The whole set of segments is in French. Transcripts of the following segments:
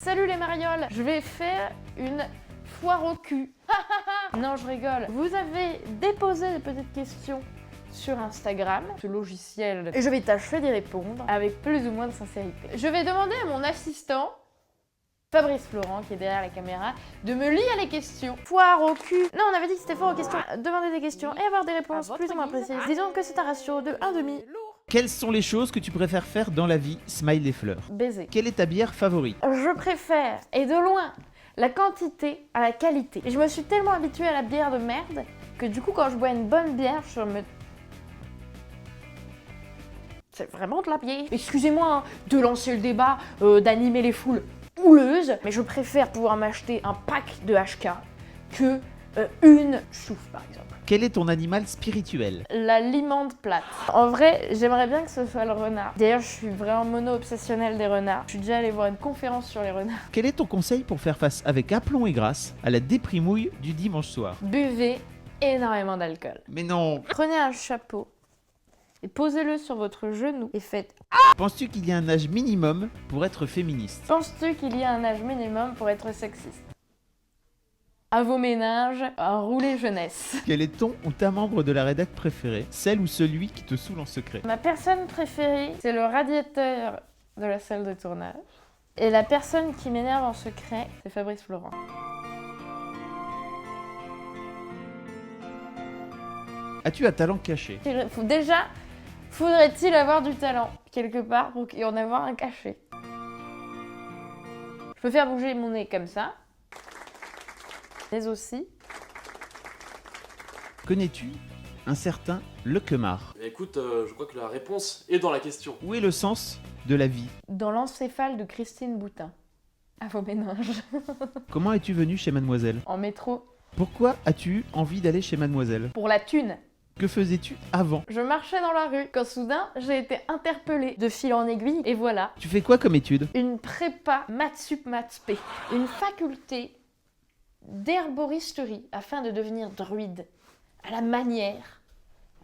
Salut les marioles, je vais faire une foire au cul. Non, je rigole. Vous avez déposé des petites questions sur Instagram, ce logiciel, et je vais tâcher d'y répondre avec plus ou moins de sincérité. Je vais demander à mon assistant, Fabrice Florent, qui est derrière la caméra, de me lire les questions. Foire au cul. Non, on avait dit que c'était foire aux questions. Demander des questions et avoir des réponses plus ou moins précises. Disons que c'est un ratio de 1,5. Quelles sont les choses que tu préfères faire dans la vie, smiley fleur? Baiser. Quelle est ta bière favorite? Je préfère, et de loin, la quantité à la qualité. Et je me suis tellement habituée à la bière de merde que du coup, quand je bois une bonne bière, je me... C'est vraiment de la bière. Excusez-moi hein, de lancer le débat, d'animer les foules houleuses, mais je préfère pouvoir m'acheter un pack de HK que une chouffe, par exemple. Quel est ton animal spirituel? La limande plate. En vrai, j'aimerais bien que ce soit le renard. D'ailleurs, je suis vraiment mono-obsessionnelle des renards. Je suis déjà allée voir une conférence sur les renards. Quel est ton conseil pour faire face avec aplomb et grâce à la déprimouille du dimanche soir? Buvez énormément d'alcool. Mais non! Prenez un chapeau et posez-le sur votre genou et faites... Penses-tu qu'il y a un âge minimum pour être féministe? Penses-tu qu'il y a un âge minimum pour être sexiste? À vos ménages, à rouler jeunesse. Quel est ton ou ta membre de la rédac préférée? Celle ou celui qui te saoule en secret? Ma personne préférée, c'est le radiateur de la salle de tournage. Et la personne qui m'énerve en secret, c'est Fabrice Florent. As-tu un talent caché? Déjà, faudrait-il avoir du talent quelque part pour y en avoir un caché? Je peux faire bouger mon nez comme ça, mais aussi... Connais-tu un certain Lequemart? Écoute, je crois que la réponse est dans la question. Où est le sens de la vie? Dans l'encéphale de Christine Boutin. À vos méninges. Comment es-tu venue chez Mademoiselle? En métro. Pourquoi as-tu eu envie d'aller chez Mademoiselle? Pour la thune. Que faisais-tu avant? Je marchais dans la rue quand soudain j'ai été interpellée de fil en aiguille et voilà. Tu fais quoi comme étude? Une prépa maths sup maths spé. Une faculté d'herboristerie afin de devenir druide à la manière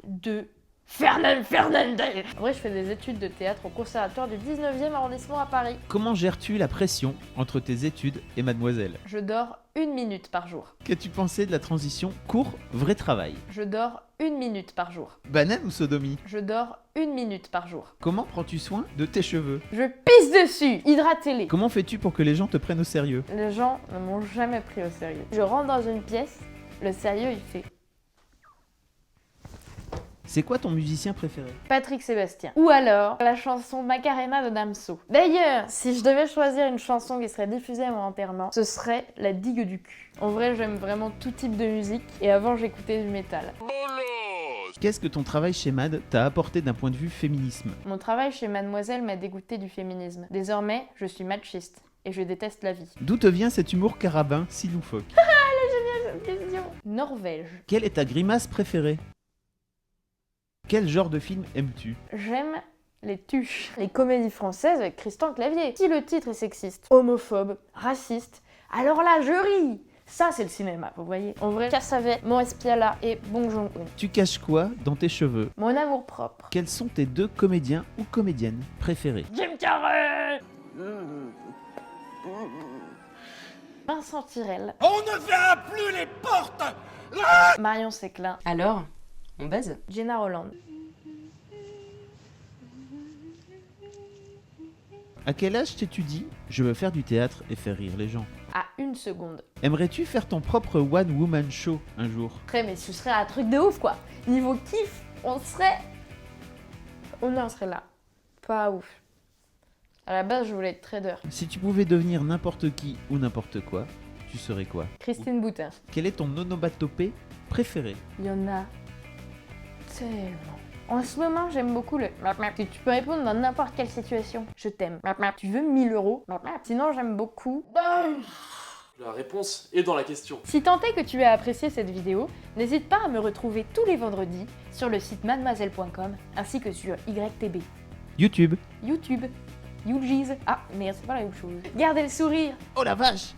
de Fernand Fernandez. En vrai, je fais des études de théâtre au conservatoire du 19e arrondissement à Paris. Comment gères-tu la pression entre tes études et Mademoiselle? Je dors 1 minute par jour. Qu'as-tu pensé de la transition cours-vrai travail? Je dors 1 minute par jour. Banane ou sodomie? Je dors 1 minute par jour. Comment prends-tu soin de tes cheveux? Je pisse dessus. Hydratez-les. Comment fais-tu pour que les gens te prennent au sérieux? Les gens ne m'ont jamais pris au sérieux. Je rentre dans une pièce, le sérieux il fait C'est quoi ton musicien préféré? Patrick Sébastien. Ou alors la chanson Macarena de Damso. D'ailleurs, si je devais choisir une chanson qui serait diffusée à mon enterrement, ce serait La Digue du cul. En vrai, j'aime vraiment tout type de musique et avant j'écoutais du métal. Qu'est-ce que ton travail chez Mad t'a apporté d'un point de vue féminisme? Mon travail chez Mademoiselle m'a dégoûté du féminisme. Désormais, je suis machiste et je déteste la vie. D'où te vient cet humour carabin si loufoque? Question. Norvège. Quelle est ta grimace préférée? Quel genre de film aimes-tu? J'aime les tuches. Les comédies françaises avec Christian Clavier. Si le titre est sexiste, homophobe, raciste, alors là je ris. Ça c'est le cinéma, vous voyez. En vrai, Cassavet, Maurice Pialat et Bong Joon-ho. Tu caches quoi dans tes cheveux? Mon amour propre. Quels sont tes deux comédiens ou comédiennes préférés? Jim Carrey. Vincent Tirel. On ne verra plus les portes. Marion Séclin. Alors, on baise? Jenna Rolland. À quel âge t'es-tu dit « Je veux faire du théâtre et faire rire les gens » À 1 seconde. Aimerais-tu faire ton propre one-woman show un jour? Après, mais ce serait un truc de ouf quoi. Niveau kiff, on serait là. Pas ouf. À la base, je voulais être trader. Si tu pouvais devenir n'importe qui ou n'importe quoi, tu serais quoi? Christine Boutin. Quel est ton onomatopée préféré? Il y en a tellement. En ce moment, j'aime beaucoup le si tu peux répondre dans n'importe quelle situation. Je t'aime. Tu veux 1000 euros? Sinon, j'aime beaucoup. La réponse est dans la question. Si tant est que tu as apprécié cette vidéo, n'hésite pas à me retrouver tous les vendredis sur le site mademoiselle.com ainsi que sur YTB. YouTube. YouTube. UG's. Ah, merde, c'est pas la même chose. Gardez le sourire. Oh la vache!